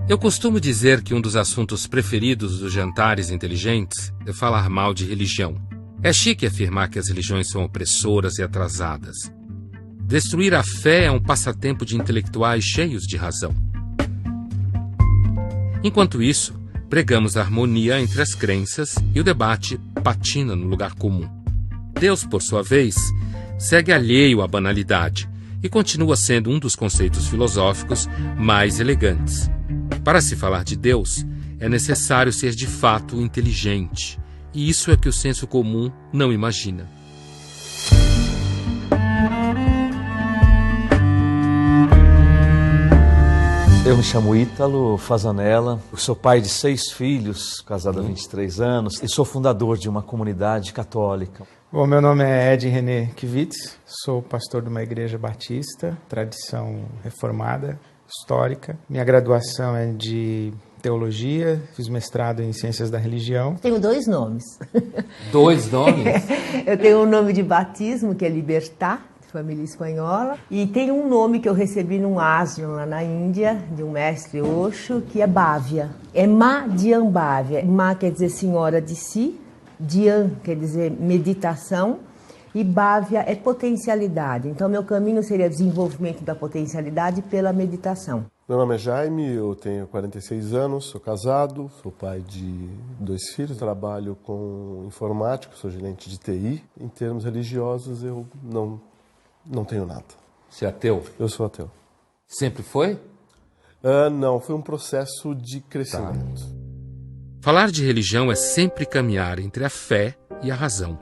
Eu costumo dizer que um dos assuntos preferidos dos jantares inteligentes é falar mal de religião. É chique afirmar que as religiões são opressoras e atrasadas. Destruir a fé é um passatempo de intelectuais cheios de razão. Enquanto isso, pregamos a harmonia entre as crenças e o debate patina no lugar comum. Deus, por sua vez, segue alheio à banalidade e continua sendo um dos conceitos filosóficos mais elegantes. Para se falar de Deus, é necessário ser de fato inteligente, e isso é que o senso comum não imagina. Eu me chamo Ítalo Fazanella, sou pai de 6 filhos, casado há 23 anos, e sou fundador de uma comunidade católica. Bom, meu nome é Ed René Kivitz, sou pastor de uma igreja batista, tradição reformada, histórica. Minha graduação é de teologia, fiz mestrado em ciências da religião. Tenho 2 nomes. 2 nomes? Eu tenho um nome de batismo, que é Libertar, de família espanhola. E tenho um nome que eu recebi num ashram lá na Índia, de um mestre Osho, que é Bhavya. É Ma Dhyan Bhavya. Ma quer dizer senhora de si, Dhyan quer dizer meditação, e Bhavya é potencialidade. Então, meu caminho seria desenvolvimento da potencialidade pela meditação. Meu nome é Jaime, eu tenho 46 anos, sou casado, sou pai de 2 filhos, trabalho com informática, sou gerente de TI. Em termos religiosos, eu não tenho nada. Você é ateu? Eu sou ateu. Sempre foi? Não, foi um processo de crescimento. Falar de religião é sempre caminhar entre a fé e a razão.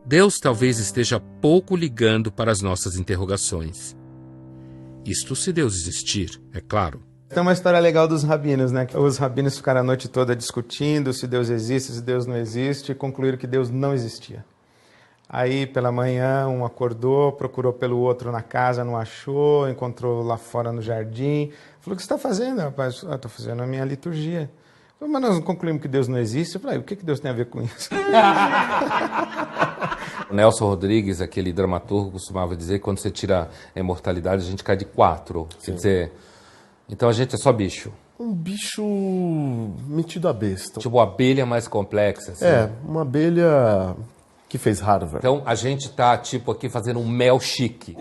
Deus talvez esteja pouco ligando para as nossas interrogações. Isto se Deus existir, é claro. Tem uma história legal dos rabinos, né? Os rabinos ficaram a noite toda discutindo se Deus existe, se Deus não existe, e concluíram que Deus não existia. Aí, pela manhã, um acordou, procurou pelo outro na casa, não achou, encontrou lá fora no jardim. Falou, o que você está fazendo, rapaz? Estou fazendo a minha liturgia. Falei, mas nós não concluímos que Deus não existe? Eu falei, o que Deus tem a ver com isso? O Nelson Rodrigues, aquele dramaturgo, costumava dizer que quando você tira a imortalidade, a gente cai de 4. Quer dizer, então a gente é só bicho. Um bicho metido a besta. Tipo, a abelha mais complexa. Assim. É, uma abelha que fez Harvard. Então a gente tá, tipo, aqui fazendo um mel chique.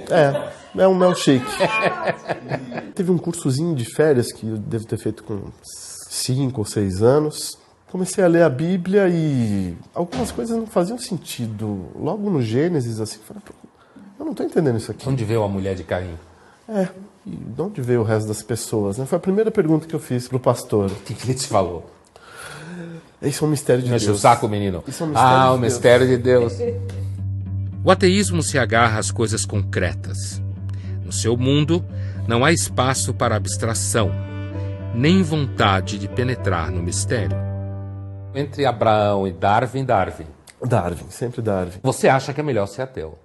É um mel shake. Teve um cursozinho de férias que eu devo ter feito com 5 ou 6 anos. Comecei a ler a Bíblia e algumas coisas não faziam sentido. Logo no Gênesis, assim, falei, eu não estou entendendo isso aqui. Onde veio a mulher de Caim? E de onde veio o resto das pessoas? Né? Foi a primeira pergunta que eu fiz pro pastor. O que ele te falou? Isso é um mistério de Deus. Mexe o saco, menino. Isso é um mistério de o Deus. mistério de Deus. O ateísmo se agarra às coisas concretas. No seu mundo, não há espaço para abstração, nem vontade de penetrar no mistério. Entre Abraão e Darwin. Darwin, sempre Darwin. Você acha que é melhor ser ateu?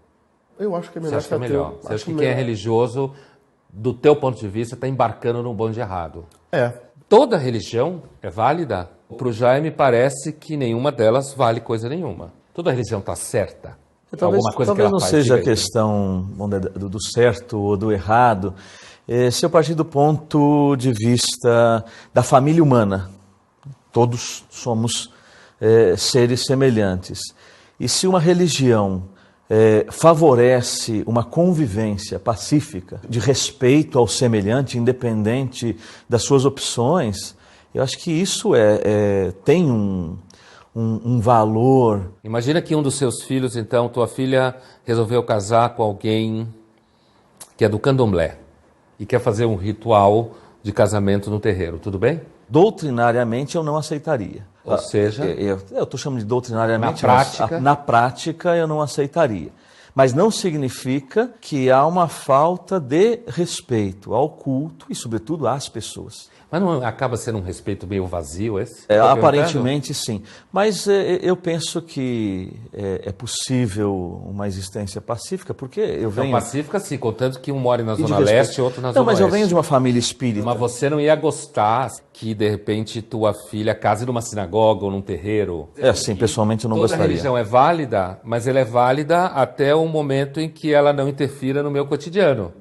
Eu acho que é Você melhor acha que é ser melhor? ateu. Você acha que quem é religioso, do teu ponto de vista, está embarcando num bonde errado? Toda religião é válida? Para o Jaime parece que nenhuma delas vale coisa nenhuma. Toda religião está certa? Talvez não seja a diga aí. questão do certo ou do errado. Se eu partir do ponto de vista da família humana, todos somos seres semelhantes. E se uma religião favorece uma convivência pacífica, de respeito ao semelhante, independente das suas opções, eu acho que isso tem um valor. Imagina que um dos seus filhos, então, tua filha resolveu casar com alguém que é do candomblé e quer fazer um ritual de casamento no terreiro, tudo bem? Doutrinariamente eu não aceitaria. Ou seja... Eu estou chamando de doutrinariamente. Na prática? Na prática eu não aceitaria. Mas não significa que há uma falta de respeito ao culto e, sobretudo, às pessoas. Mas não acaba sendo um respeito meio vazio esse? Aparentemente sim, mas eu penso que é possível uma existência pacífica, porque eu venho... Não, pacífica sim, contanto que um mora na Zona Leste e outro na Zona Oeste. Não, mas eu venho de uma família espírita. Mas você não ia gostar que, de repente, tua filha case numa sinagoga ou num terreiro? Sim, pessoalmente eu não Toda gostaria. religião é válida, mas ela é válida até o momento em que ela não interfira no meu cotidiano.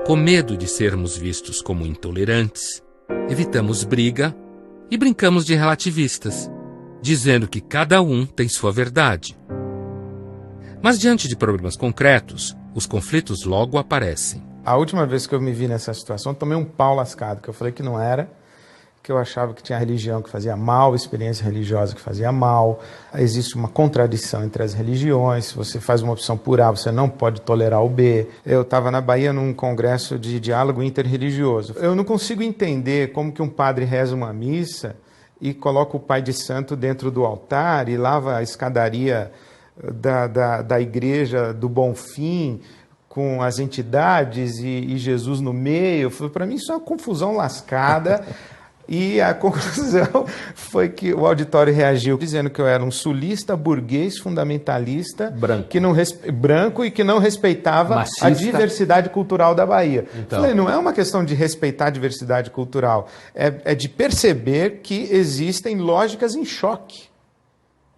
Com medo de sermos vistos como intolerantes, evitamos briga e brincamos de relativistas, dizendo que cada um tem sua verdade. Mas diante de problemas concretos, os conflitos logo aparecem. A última vez que eu me vi nessa situação, tomei um pau lascado, que eu falei que não era, que eu achava que tinha religião que fazia mal, experiência religiosa que fazia mal. Existe uma contradição entre as religiões. Se você faz uma opção por A, você não pode tolerar o B. Eu estava na Bahia num congresso de diálogo interreligioso. Eu não consigo entender como que um padre reza uma missa e coloca o pai de santo dentro do altar e lava a escadaria da igreja do Bonfim com as entidades e Jesus no meio. Para mim isso é uma confusão lascada. E a conclusão foi que o auditório reagiu dizendo que eu era um sulista, burguês, fundamentalista, branco e que não respeitava machista, a diversidade cultural da Bahia. Então, falei, não é uma questão de respeitar a diversidade cultural, é de perceber que existem lógicas em choque.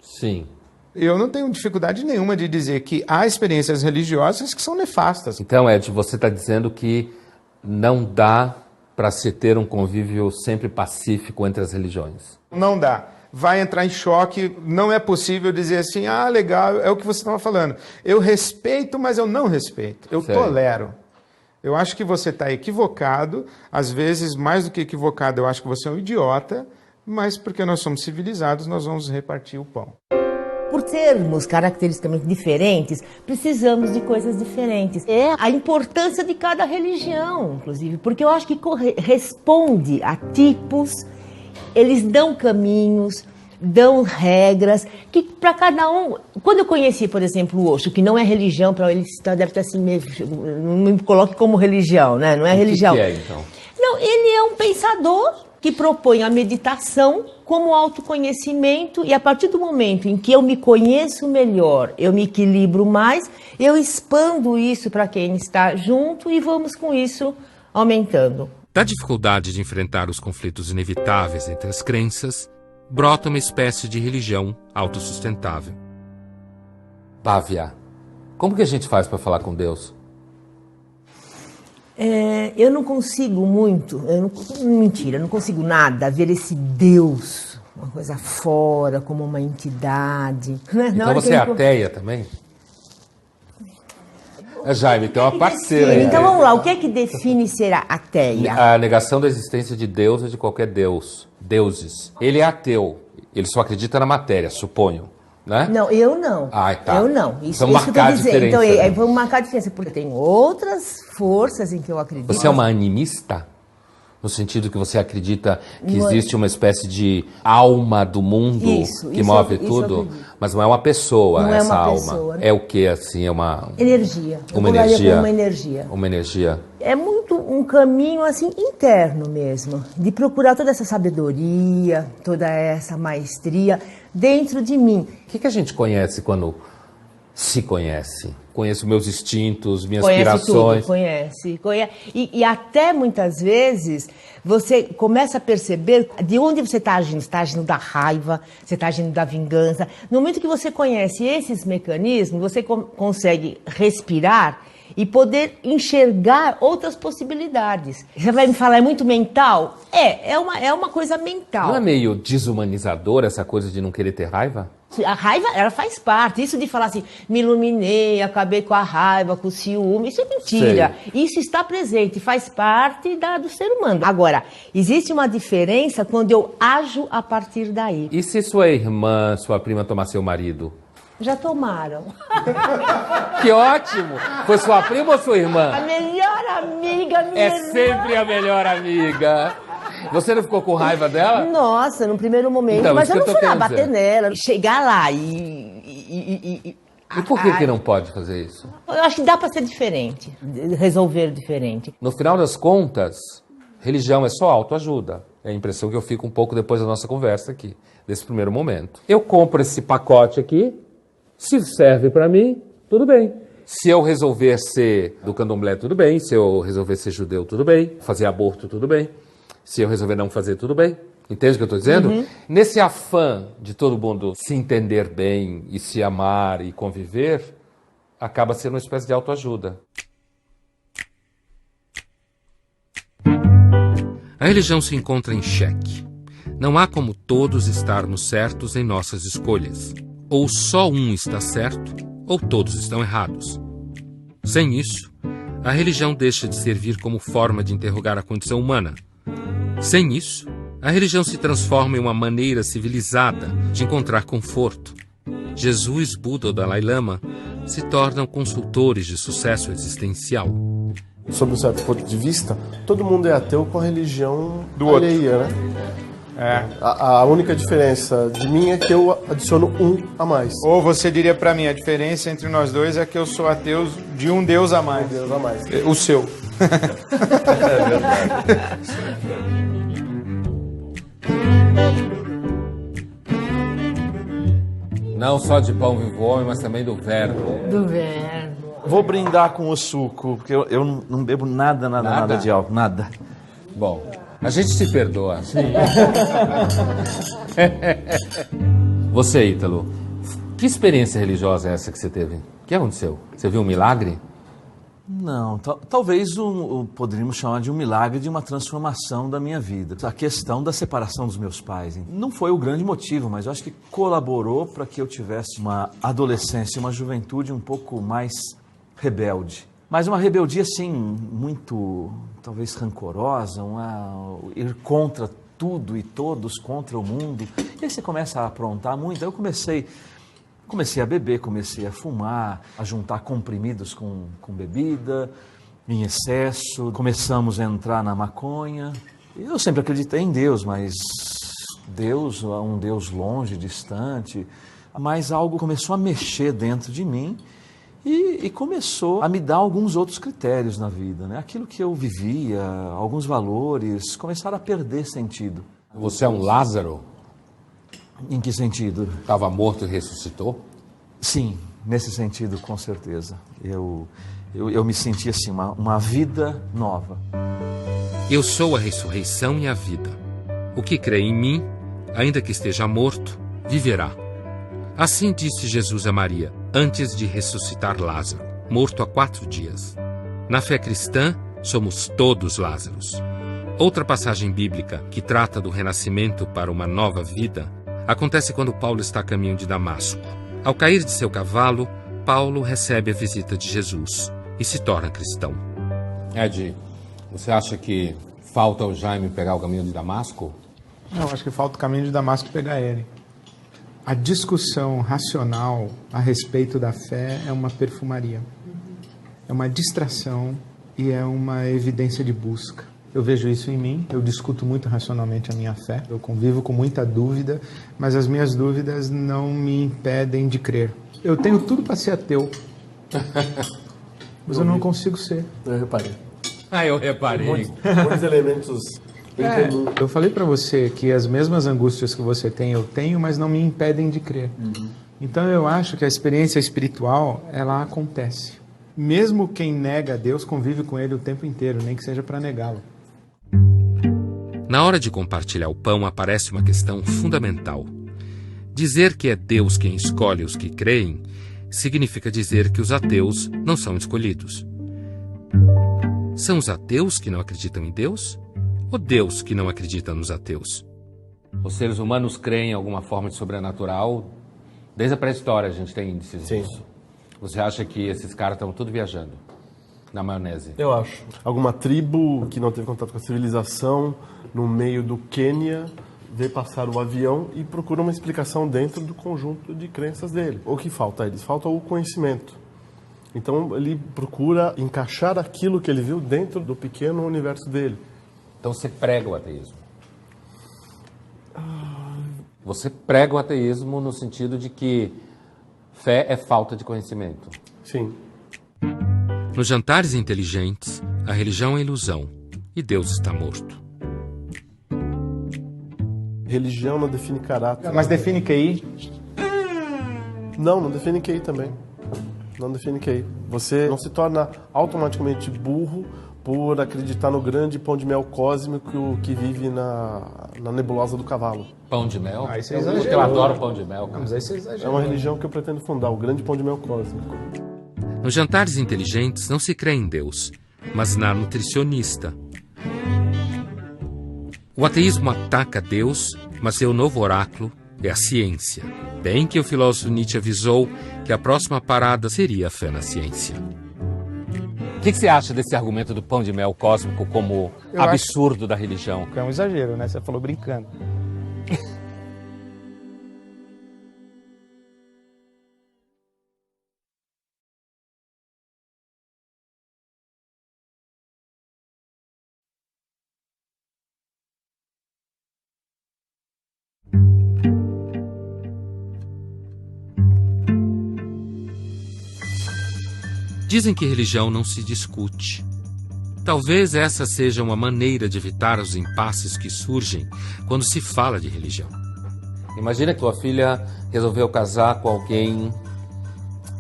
Sim. Eu não tenho dificuldade nenhuma de dizer que há experiências religiosas que são nefastas. Então, Ed, você está dizendo que não dá para se ter um convívio sempre pacífico entre as religiões? Não dá. Vai entrar em choque, não é possível dizer assim, legal, é o que você estava falando. Eu respeito, mas eu não respeito. Eu tolero. Eu acho que você está equivocado, às vezes, mais do que equivocado, eu acho que você é um idiota, mas porque nós somos civilizados, nós vamos repartir o pão. Por termos caracteristicamente diferentes, precisamos de coisas diferentes. É a importância de cada religião, inclusive, porque eu acho que responde a tipos, eles dão caminhos, dão regras, que para cada um... Quando eu conheci, por exemplo, o Osho, que não é religião, para ele deve estar assim, não me coloque como religião, né? Não é religião. O que é, então? Não, ele é um pensador que propõe a meditação como autoconhecimento, e a partir do momento em que eu me conheço melhor, eu me equilibro mais, eu expando isso para quem está junto e vamos com isso aumentando. Da dificuldade de enfrentar os conflitos inevitáveis entre as crenças, brota uma espécie de religião autossustentável. Bávia, como que a gente faz para falar com Deus? Eu não consigo muito, mentira, eu não consigo nada ver esse Deus, uma coisa fora, como uma entidade. Então você é ateia também? Jaime, tem uma parceira aí. Então vamos lá, o que é que define ser ateia? A negação da existência de Deus ou de qualquer Deus, deuses. Ele é ateu, ele só acredita na matéria, suponho. Né? Não, eu não. Tá. Eu não. Isso, vamos marcar a diferença. Então, vamos marcar a diferença, porque tem outras forças em que eu acredito. Você é uma animista? No sentido que você acredita que existe uma espécie de alma do mundo que move tudo? Mas não é uma pessoa, não essa é uma alma. Pessoa, né? É o que, assim? É uma... Energia. Uma energia. Uma energia. Uma energia. É muito um caminho, assim, interno mesmo. De procurar toda essa sabedoria, toda essa maestria dentro de mim. O que a gente conhece quando se conhece? Conheço meus instintos, minhas aspirações. Conhece. E até muitas vezes você começa a perceber de onde você está agindo. Você está agindo da raiva, você está agindo da vingança. No momento que você conhece esses mecanismos, você consegue respirar e poder enxergar outras possibilidades. Você vai me falar, é muito mental? É uma coisa mental. Não é meio desumanizador essa coisa de não querer ter raiva? A raiva, ela faz parte. Isso de falar assim, me iluminei, acabei com a raiva, com o ciúme, isso é mentira. Sei. Isso está presente, faz parte do ser humano. Agora, existe uma diferença quando eu ajo a partir daí. E se sua irmã, sua prima tomar seu marido? Já tomaram. Que ótimo! Foi sua prima ou sua irmã? A melhor amiga, minha irmã. Sempre a melhor amiga. Você não ficou com raiva dela? Nossa, no primeiro momento. Então, mas eu não fui lá bater nela. Chegar lá e E por que não pode fazer isso? Eu acho que dá para ser diferente, resolver diferente. No final das contas, religião é só autoajuda. É a impressão que eu fico um pouco depois da nossa conversa aqui, desse primeiro momento. Eu compro esse pacote aqui, se serve para mim, tudo bem. Se eu resolver ser do candomblé, tudo bem. Se eu resolver ser judeu, tudo bem. Fazer aborto, tudo bem. Se eu resolver não fazer, tudo bem. Entende o que eu estou dizendo? Uhum. Nesse afã de todo mundo se entender bem e se amar e conviver, acaba sendo uma espécie de autoajuda. A religião se encontra em xeque. Não há como todos estarmos certos em nossas escolhas. Ou só um está certo, ou todos estão errados. Sem isso, a religião deixa de servir como forma de interrogar a condição humana. Sem isso, a religião se transforma em uma maneira civilizada de encontrar conforto. Jesus, Buda ou Dalai Lama se tornam consultores de sucesso existencial. Sob um certo ponto de vista, todo mundo é ateu com a religião alheia, né? A única diferença de mim é que eu adiciono um a mais. Ou você diria pra mim, a diferença entre nós dois é que eu sou ateu de um Deus a mais. Um Deus a mais. O seu. É verdade. Não só de pão vive o homem, mas também do verbo. Do verbo. Vou brindar com o suco, porque eu não bebo nada de álcool, nada. Bom, a gente se perdoa. Sim. Você, Ítalo, que experiência religiosa é essa que você teve? O que aconteceu? Você viu um milagre? Não, talvez poderíamos chamar de um milagre de uma transformação da minha vida. A questão da separação dos meus pais não foi o grande motivo, mas eu acho que colaborou para que eu tivesse uma adolescência, uma juventude um pouco mais rebelde. Mas uma rebeldia, assim, muito, talvez, rancorosa, ir contra tudo e todos, contra o mundo. E aí você começa a aprontar muito. Aí eu comecei a beber, comecei a fumar, a juntar comprimidos com bebida, em excesso. Começamos a entrar na maconha. Eu sempre acreditei em Deus, mas Deus, um Deus longe, distante. Mas algo começou a mexer dentro de mim e começou a me dar alguns outros critérios na vida, né? Aquilo que eu vivia, alguns valores, começaram a perder sentido. Você é um Lázaro? Em que sentido? Estava morto e ressuscitou? Sim, nesse sentido, com certeza. Eu me senti assim, uma vida nova. Eu sou a ressurreição e a vida. O que crê em mim, ainda que esteja morto, viverá. Assim disse Jesus a Maria, antes de ressuscitar Lázaro, morto há 4 dias. Na fé cristã, somos todos Lázaros. Outra passagem bíblica que trata do renascimento para uma nova vida acontece quando Paulo está a caminho de Damasco. Ao cair de seu cavalo, Paulo recebe a visita de Jesus e se torna cristão. Ed, você acha que falta o Jaime pegar o caminho de Damasco? Não, acho que falta o caminho de Damasco pegar ele. A discussão racional a respeito da fé é uma perfumaria. É uma distração e é uma evidência de busca. Eu vejo isso em mim, eu discuto muito racionalmente a minha fé, eu convivo com muita dúvida, mas as minhas dúvidas não me impedem de crer. Eu tenho tudo para ser ateu, mas eu não consigo ser. Eu reparei. Eu reparei. Muitos elementos... Eu falei para você que as mesmas angústias que você tem, eu tenho, mas não me impedem de crer. Uhum. Então eu acho que a experiência espiritual, ela acontece. Mesmo quem nega a Deus convive com Ele o tempo inteiro, nem que seja para negá-lo. Na hora de compartilhar o pão aparece uma questão fundamental. Dizer que é Deus quem escolhe os que creem significa dizer que os ateus não são escolhidos. São os ateus que não acreditam em Deus? Ou Deus que não acredita nos ateus? Os seres humanos creem em alguma forma de sobrenatural. Desde a pré-história a gente tem índices disso. Você acha que esses caras estão tudo viajando na maionese? Eu acho. Alguma tribo que não teve contato com a civilização, no meio do Quênia, vê passar o avião e procura uma explicação dentro do conjunto de crenças dele. O que falta a eles? Falta o conhecimento. Então ele procura encaixar aquilo que ele viu dentro do pequeno universo dele. Então você prega o ateísmo. Você prega o ateísmo no sentido de que Fé é falta de conhecimento. Sim. Nos jantares inteligentes, a religião é ilusão e Deus está morto. Religião não define caráter. Mas define QI? Não define QI também. Não define QI. Você não se torna automaticamente burro por acreditar no grande pão de mel cósmico que vive na nebulosa do cavalo. Pão de mel? Aí você exagerou. Eu adoro pão de mel. Mas aí você É exagerou. uma religião que eu pretendo fundar, o grande pão de mel cósmico. Nos jantares inteligentes não se crê em Deus, mas na nutricionista. O ateísmo ataca Deus, mas seu novo oráculo é a ciência. Bem que o filósofo Nietzsche avisou que a próxima parada seria a fé na ciência. O que você acha desse argumento do pão de mel cósmico como Eu absurdo da religião? É um exagero, né? Você falou brincando. Dizem que religião não se discute. Talvez essa seja uma maneira de evitar os impasses que surgem quando se fala de religião. Imagina que tua filha resolveu casar com alguém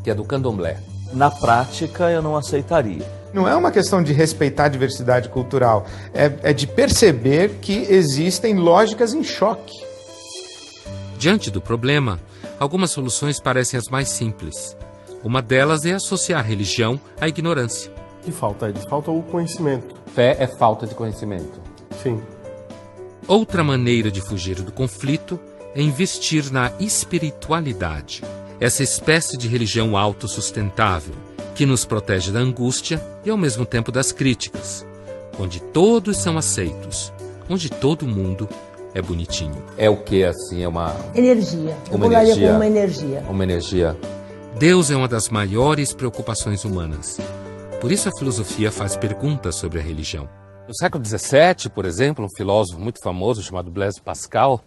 que é do candomblé. Na prática, eu não aceitaria. Não é uma questão de respeitar a diversidade cultural, é de perceber que existem lógicas em choque. Diante do problema, algumas soluções parecem as mais simples. Uma delas é associar a religião à ignorância. O que falta, Ed? Falta o conhecimento. Fé é falta de conhecimento. Sim. Outra maneira de fugir do conflito é investir na espiritualidade, essa espécie de religião autossustentável, que nos protege da angústia e ao mesmo tempo das críticas, onde todos são aceitos, onde todo mundo é bonitinho. É o que, assim, é uma... Energia. Eu Uma colocaria energia. como uma energia. Uma energia. Deus é uma das maiores preocupações humanas. Por isso a filosofia faz perguntas sobre a religião. No século XVII, por exemplo, um filósofo muito famoso chamado Blaise Pascal,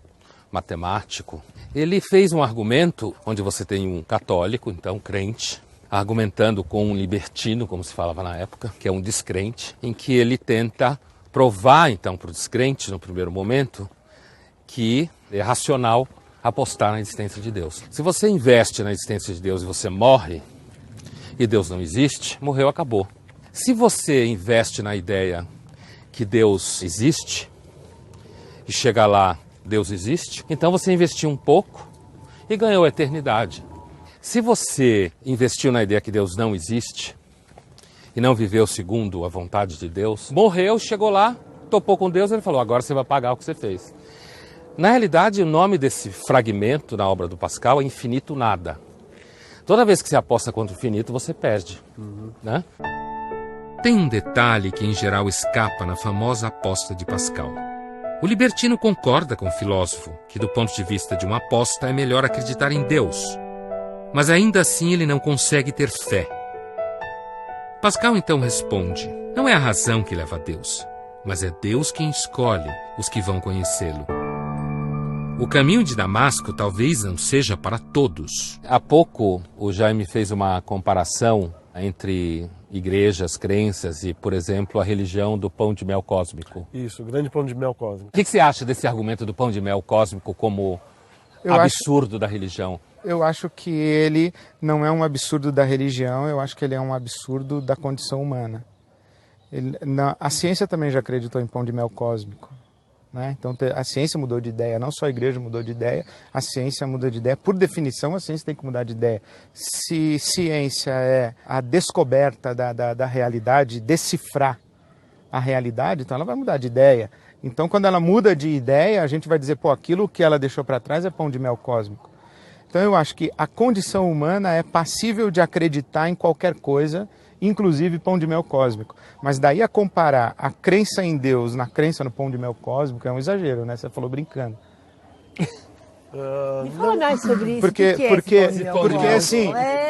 matemático, ele fez um argumento onde você tem um católico, então crente, argumentando com um libertino, como se falava na época, que é um descrente, em que ele tenta provar, então, para o descrente, no primeiro momento, que é racional apostar na existência de Deus. Se você investe na existência de Deus e você morre, e Deus não existe, morreu, acabou. Se você investe na ideia que Deus existe, e chega lá, Deus existe, então você investiu um pouco e ganhou a eternidade. Se você investiu na ideia que Deus não existe, e não viveu segundo a vontade de Deus, morreu, chegou lá, topou com Deus, ele falou, agora você vai pagar o que você fez. Na realidade, o nome desse fragmento na obra do Pascal é infinito nada. Toda vez que você aposta contra o infinito, você perde. Né? Tem um detalhe que, em geral, escapa na famosa aposta de Pascal. O libertino concorda com o filósofo que, do ponto de vista de uma aposta, é melhor acreditar em Deus. Mas ainda assim ele não consegue ter fé. Pascal então responde, não é a razão que leva a Deus, mas é Deus quem escolhe os que vão conhecê-lo. O caminho de Damasco talvez não seja para todos. Há pouco o Jaime fez uma comparação entre igrejas, crenças e, por exemplo, a religião do pão de mel cósmico. Isso, o grande pão de mel cósmico. O que você acha desse argumento do pão de mel cósmico como absurdo da religião? Eu acho que ele não é um absurdo da religião, eu acho que ele é um absurdo da condição humana. A ciência também já acreditou em pão de mel cósmico. Né? Então a ciência mudou de ideia, não só a igreja mudou de ideia, a ciência mudou de ideia. Por definição, a ciência tem que mudar de ideia. Se ciência é a descoberta da realidade, decifrar a realidade, então ela vai mudar de ideia. Então quando ela muda de ideia, a gente vai dizer, pô, aquilo que ela deixou para trás é pão de mel cósmico. Então eu acho que a condição humana é passível de acreditar em qualquer coisa, inclusive pão de mel cósmico. Mas daí a comparar a crença em Deus na crença no pão de mel cósmico é um exagero, né? Você falou brincando. Me fala mais sobre isso.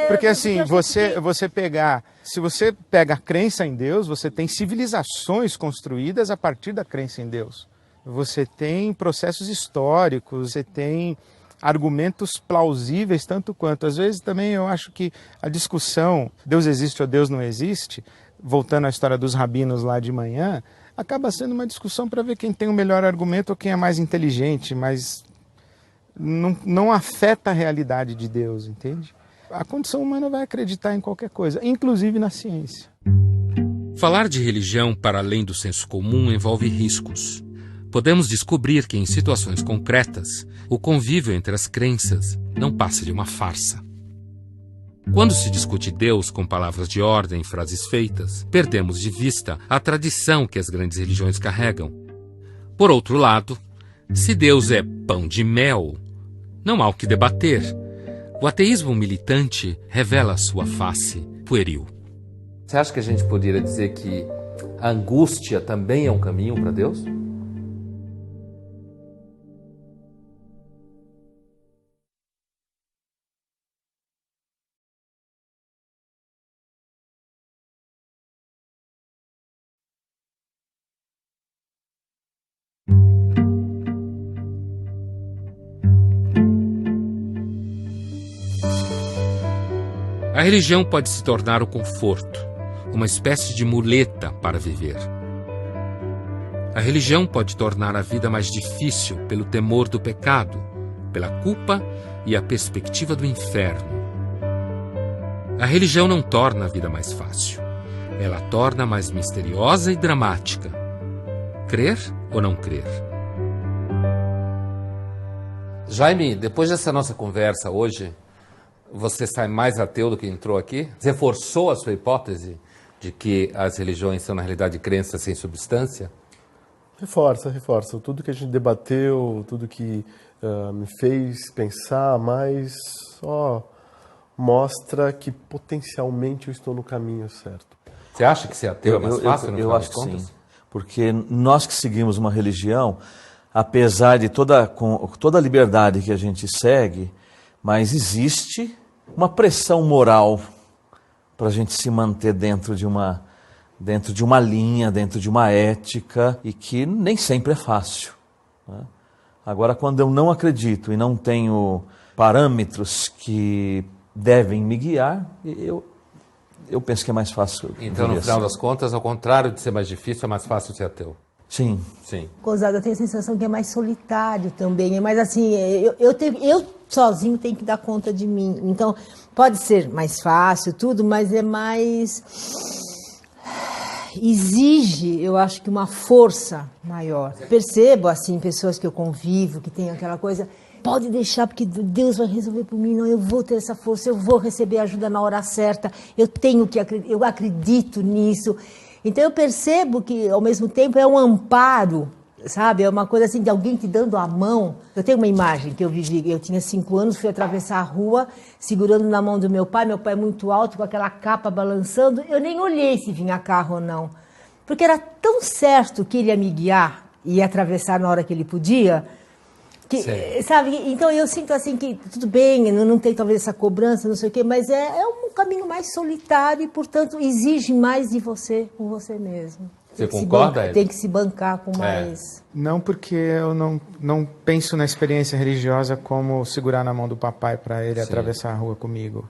Porque assim, eu você pegar, se você pega a crença em Deus, você tem civilizações construídas a partir da crença em Deus. Você tem processos históricos, você tem argumentos plausíveis tanto quanto. Às vezes também eu acho que a discussão Deus existe ou Deus não existe, voltando à história dos rabinos lá de manhã, acaba sendo uma discussão para ver quem tem o melhor argumento ou quem é mais inteligente, mas não afeta a realidade de Deus, entende? A condição humana vai acreditar em qualquer coisa, inclusive na ciência. Falar de religião para além do senso comum envolve riscos. Podemos descobrir que, em situações concretas, o convívio entre as crenças não passa de uma farsa. Quando se discute Deus com palavras de ordem e frases feitas, perdemos de vista a tradição que as grandes religiões carregam. Por outro lado, se Deus é pão de mel, não há o que debater. O ateísmo militante revela sua face pueril. Você acha que a gente poderia dizer que a angústia também é um caminho para Deus? A religião pode se tornar o conforto, uma espécie de muleta para viver. A religião pode tornar a vida mais difícil pelo temor do pecado, pela culpa e a perspectiva do inferno. A religião não torna a vida mais fácil. Ela a torna mais misteriosa e dramática. Crer ou não crer? Jaime, depois dessa nossa conversa hoje, você sai mais ateu do que entrou aqui? Reforçou a sua hipótese de que as religiões são, na realidade, crenças sem substância? Reforça. Tudo que a gente debateu, tudo que me fez pensar mais, só mostra que potencialmente eu estou no caminho certo. Você acha que ser ateu é mais fácil? Eu acho que sim. Porque nós que seguimos uma religião, apesar de com toda a liberdade que a gente segue, mas existe uma pressão moral para a gente se manter dentro de uma linha, dentro de uma ética, e que nem sempre é fácil, né? Agora, quando eu não acredito e não tenho parâmetros que devem me guiar, eu penso que é mais fácil. Então, no final das contas, ao contrário de ser mais difícil, é mais fácil ser ateu. Sim. Gozado, eu tenho a sensação que é mais solitário também, mas assim, eu sozinho tenho que dar conta de mim. Então, pode ser mais fácil, tudo, mas é mais... exige, eu acho que uma força maior. Percebo, assim, pessoas que eu convivo, que tem aquela coisa, pode deixar, porque Deus vai resolver por mim, não, eu vou ter essa força, eu vou receber ajuda na hora certa, eu acredito nisso. Então eu percebo que, ao mesmo tempo, é um amparo, sabe? É uma coisa assim de alguém te dando a mão. Eu tenho uma imagem que eu vivi, eu tinha 5 anos, fui atravessar a rua, segurando na mão do meu pai é muito alto, com aquela capa balançando, eu nem olhei se vinha carro ou não, porque era tão certo que ele ia me guiar e ia atravessar na hora que ele podia, que, sabe? Então eu sinto assim que, tudo bem, não tem talvez essa cobrança, não sei o quê, mas é um caminho mais solitário e, portanto, exige mais de você, com você mesmo. Você concorda, tem que se bancar com mais... Não, porque eu não penso na experiência religiosa como segurar na mão do papai para ele atravessar a rua comigo.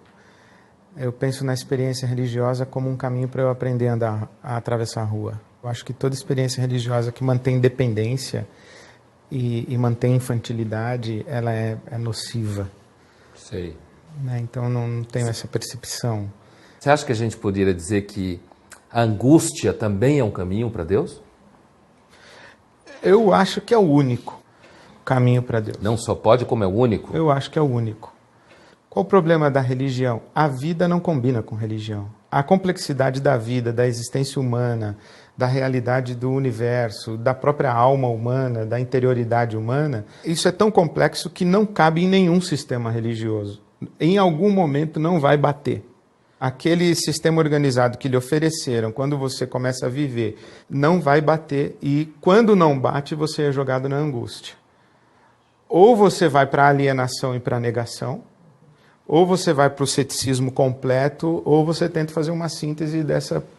Eu penso na experiência religiosa como um caminho para eu aprender a atravessar a rua. Eu acho que toda experiência religiosa que mantém dependência e mantém infantilidade, ela é nociva. Sei. Né? Então não tenho essa percepção. Você acha que a gente poderia dizer que a angústia também é um caminho para Deus? Eu acho que é o único caminho para Deus. Não só pode, como é o único? Eu acho que é o único. Qual o problema da religião? A vida não combina com religião. A complexidade da vida, da existência humana, da realidade do universo, da própria alma humana, da interioridade humana, isso é tão complexo que não cabe em nenhum sistema religioso. Em algum momento não vai bater. Aquele sistema organizado que lhe ofereceram, quando você começa a viver, não vai bater, e quando não bate, você é jogado na angústia. Ou você vai para a alienação e para a negação, ou você vai para o ceticismo completo, ou você tenta fazer uma síntese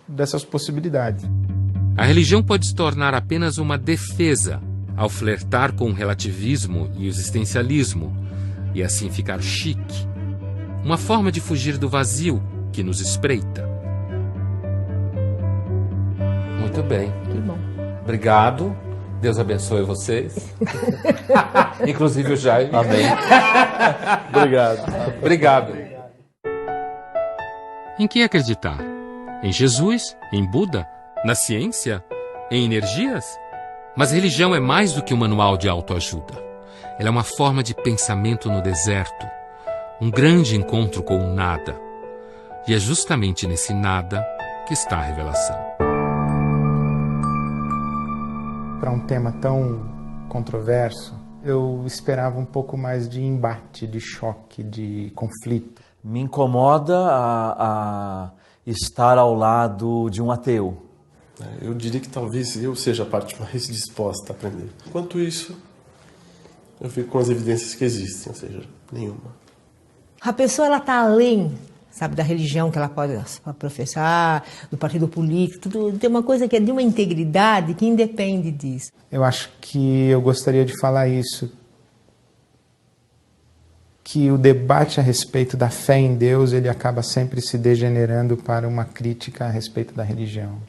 dessas possibilidades. A religião pode se tornar apenas uma defesa ao flertar com o relativismo e o existencialismo, e assim ficar chique. Uma forma de fugir do vazio que nos espreita. Muito bem. Que bom. Obrigado. Deus abençoe vocês. Inclusive o Jaime. Amém. Obrigado. Obrigado. Em que acreditar? Em Jesus? Em Buda? Na ciência? Em energias? Mas religião é mais do que um manual de autoajuda. Ela é uma forma de pensamento no deserto, um grande encontro com o nada. E é justamente nesse nada que está a revelação. Para um tema tão controverso, eu esperava um pouco mais de embate, de choque, de conflito. Me incomoda a estar ao lado de um ateu. Eu diria que talvez eu seja a parte mais disposta a aprender. Enquanto isso, eu fico com as evidências que existem, ou seja, nenhuma. A pessoa ela está além, sabe, da religião que ela pode professar, do partido político, tudo, tem uma coisa que é de uma integridade que independe disso. Eu acho que eu gostaria de falar isso, que o debate a respeito da fé em Deus, ele acaba sempre se degenerando para uma crítica a respeito da religião.